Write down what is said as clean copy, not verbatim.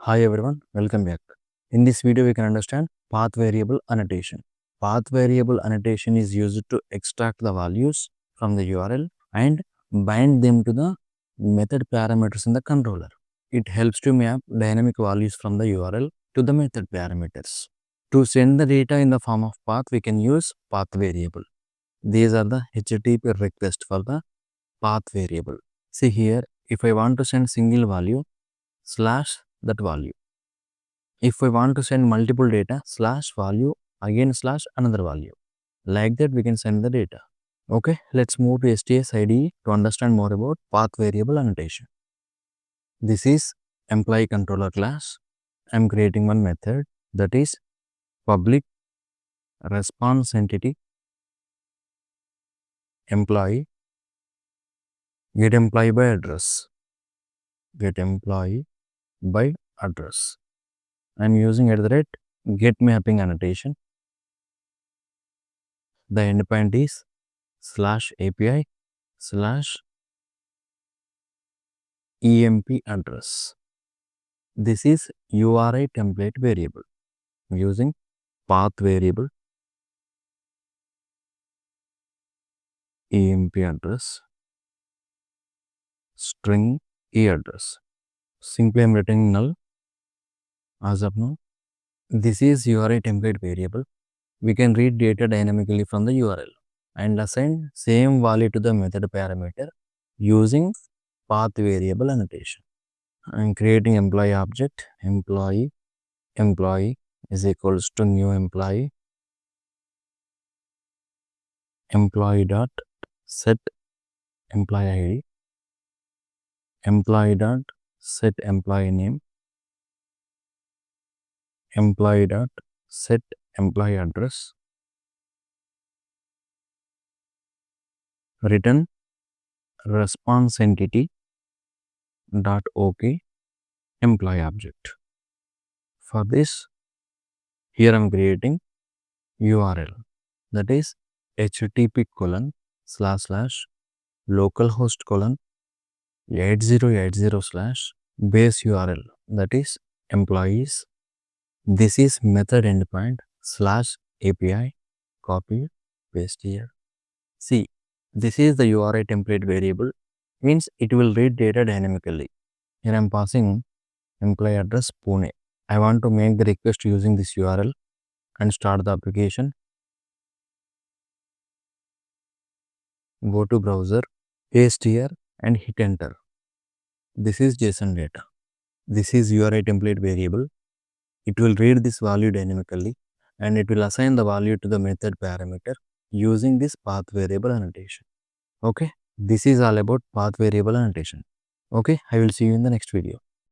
Hi everyone, welcome back. In this video, we can understand path variable annotation. Path variable annotation is used to extract the values from the URL and bind them to the method parameters in the controller. It helps to map dynamic values from the URL to the method parameters. To send the data in the form of path, we can use path variable. These are the HTTP requests for the path variable. See here, if I want to send single value, slash that value. If we want to send multiple data, slash value, again slash another value. Like that, we can send the data. Okay, let's move to STS IDE to understand more about path variable annotation. This is employee controller class. I'm creating one method that is public response entity employee get employee by address. Get employee by address. I'm using get mapping annotation. The endpoint is slash API slash emp address. This is URI template variable using path variable emp address string e address. Simply I'm writing null as of now. This is URI template variable. We can read data dynamically from the URL and assign same value to the method parameter using path variable annotation. I'm creating employee object employee is equals to new employee dot set employee ID dot set employee name dot set employee address return response entity dot OK employee object. For this, here I'm creating URL that is http / localhost 8080 / base URL that is employees. This is method endpoint / API copy paste here. See, this is the URI template variable, means it will read data dynamically. Here I am passing employee address Pune. I want to make the request using this URL and start the application. Go to browser, paste here and hit enter. This is JSON data. This is URI template variable. It will read this value dynamically and it will assign the value to the method parameter using this path variable annotation. Okay, this is all about path variable annotation. Okay, I will see you in the next video.